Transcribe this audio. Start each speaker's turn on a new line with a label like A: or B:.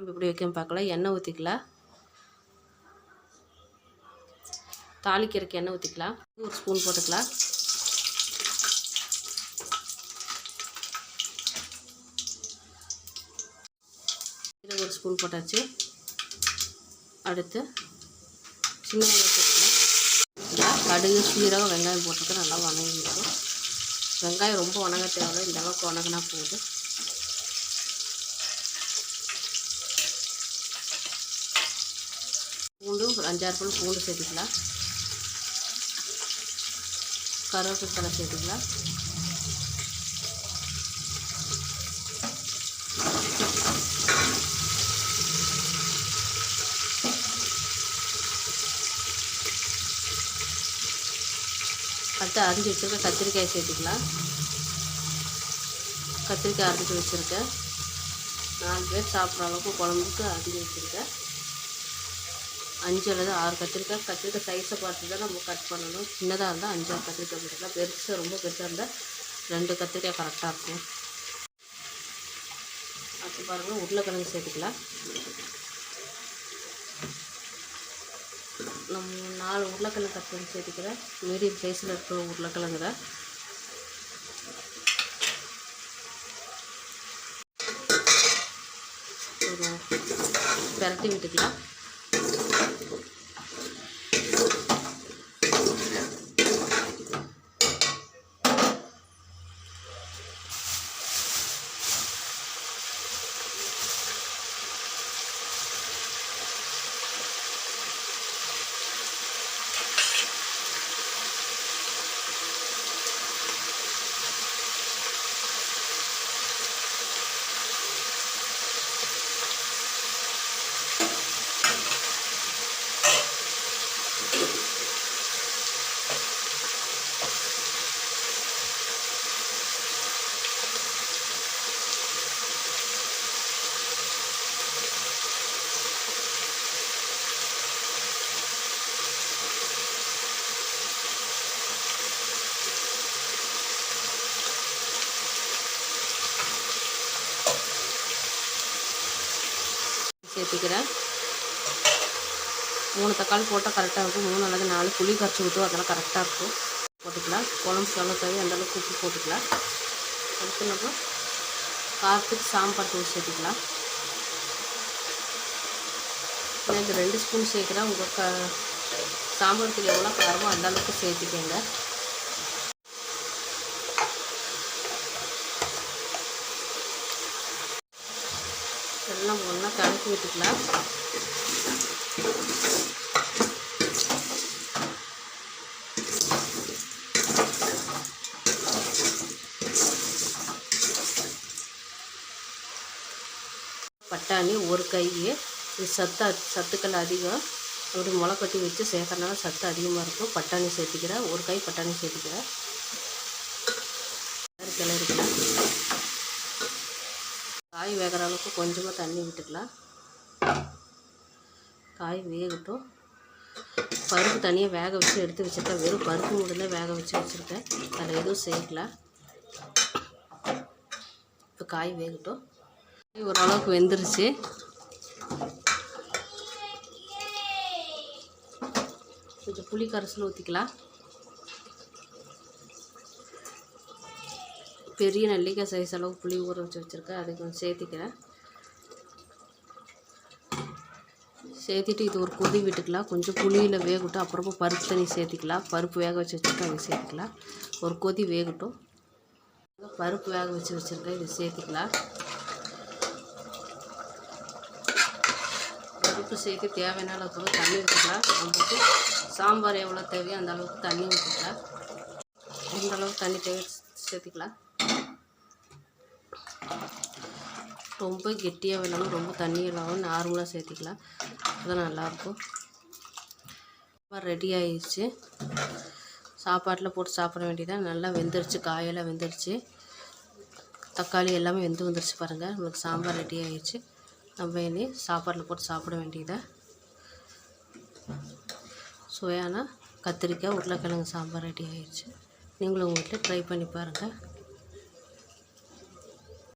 A: நம்ம இப்படி வைக்க பார்க்கலாம். எண்ணெய் ஊற்றிக்கலாம். தாளிக்கிறதுக்கு எண்ணெய் ஊற்றிக்கலாம். ஒரு ஸ்பூன் போட்டுக்கலாம். இதில் ஒரு ஸ்பூன் போட்டாச்சு. அடுத்து சின்ன வெங்காயம் போட்டுக்கலாம். கடுகு, சீரகம், வெங்காயம் போட்டுக்க நல்லா வணங்கிடும். வெங்காயம் ரொம்ப வணங்க தேவை, இந்த அளவுக்கு வணங்கினா போதும். பூண்டு ஒரு 5-6 பல் பூண்டு சேர்த்துக்கலாம். கருவேப்பிலை சேர்த்துக்கலாம். அடுத்து அரிஞ்சு வச்சுருக்க கத்திரிக்காய் சேர்த்துக்கலாம். கத்திரிக்காய் அரிஞ்சு வச்சுருக்கேன். 4 பேர் சாப்பிட்ற அளவுக்கு குழம்புக்கு அரிஞ்சு வச்சுருக்கேன். 5 அல்லது 6 கத்திரிக்காய். கத்திரிக்காய் சைஸை பார்த்து தான் நம்ம கட் பண்ணணும். சின்னதாக இருந்தால் 5-6 கத்திரிக்காய் போட்டுக்கலாம். பெருசு ரொம்ப பெருசாக இருந்தால் 2 கத்திரிக்காய் கரெக்டாக இருக்கும். அடுத்து பாருங்கள், உருளைக்கிழங்கு சேர்த்துக்கலாம். நம்ம 4 உருளைக்கிழங்கு கட் பண்ணி சேர்த்துக்கிறேன். மீடியம் சைஸில் இருக்கிற உருளைக்கிழங்கு தான். பெரட்டி விட்டுக்கலாம். சேர்த்துக்கிறேன். 3 தக்காளி போட்டால் கரெக்டாக இருக்கும். 3 அல்லது 4 புளி கரைச்சி ஊற்றும், அதெல்லாம் கரெக்டாக இருக்கும். போட்டுக்கலாம். குழம்பு எவ்வளோ தேவை அந்தளவுக்கு உப்பு போட்டுக்கலாம். அடுத்து நம்ம காரத்துக்கு சாம்பார் தூள் சேர்த்துக்கலாம். எனக்கு 2 ஸ்பூன் சேர்க்குறேன். உங்கள் சாம்பார் தூள் எவ்வளோ காரமோ அந்தளவுக்கு சேர்த்துக்கங்க. எல்லாம் ஒன்றா கலக்கி விட்டுக்கலாம். பட்டாணி ஒரு கை. இது சத்துக்கள் அதிகம். அப்படி முளை கட்டி வச்சு சேர்க்கறனால சத்து அதிகமாக இருக்கும். பட்டாணி சேர்த்துக்கிறேன். ஒரு கை பட்டாணி சேர்த்துக்கிறேன். கிளறிக்கலாம். காய் வேகிற அளவுக்கு கொஞ்சமாக தண்ணி விட்டுக்கலாம். காய் வேகட்டும். பருப்பு தனியாக வேக வச்சு எடுத்து வச்சுருக்கேன். வெறும் பருப்பு மட்டும்தான் வேக வச்சு வச்சுருக்கேன். அதில் எதுவும் சேர்க்கலாம். இப்போ காய் வேகட்டும். ஓரளவுக்கு வெந்துருச்சு. கொஞ்சம் புளி கரைசல் ஊற்றிக்கலாம். பெரிய நெல்லிக்காய் சைஸ் அளவுக்கு புளி ஊற வச்சு வச்சுருக்கேன். அதை கொஞ்சம் சேர்த்திக்கிறேன். சேர்த்திட்டு இது ஒரு கொதி விட்டுக்கலாம். கொஞ்சம் புளியில் வேகட்டும். அப்புறமா பருப்பு தண்ணி சேர்த்திக்கலாம். பருப்பு வேக வச்சு வச்சுருக்கேன், அதை சேர்த்துக்கலாம். ஒரு கொதி வேகட்டும். பருப்பு வேக வச்சு வச்சுருக்கேன், இதை சேர்த்திக்கலாம். பருப்பு சேர்த்து தேவையான அளவுக்கு தண்ணி ஊற்றிக்கலாம். நம்மளுக்கு சாம்பார் எவ்வளோ தேவையோ அந்த அளவுக்கு தண்ணி ஊற்றிக்கலாம். எந்த அளவுக்கு தண்ணி தேவை சேர்த்துக்கலாம். ரொம்ப கெட்டியாக வேணாலும் ரொம்ப தண்ணி இல்லாமல் நார்மலாக சேர்த்திக்கலாம். அதுதான் நல்லாயிருக்கும். ரெடி ஆகிடுச்சு. சாப்பாட்டில் போட்டு சாப்பிட வேண்டியதான். நல்லா வெந்துருச்சு. காயெல்லாம் வெந்துருச்சு. தக்காளி எல்லாமே வெந்து வந்துருச்சு பாருங்கள். நம்மளுக்கு சாம்பார் ரெடி ஆகிடுச்சு. நம்ம இனி சாப்பாட்டில் போட்டு சாப்பிட வேண்டியதான். சுவையான கத்திரிக்காய் உருளைக்கிழங்கு சாம்பார் ரெடி ஆகிடுச்சு. நீங்களும் உங்கள் வீட்டில் ட்ரை பண்ணி பாருங்கள்.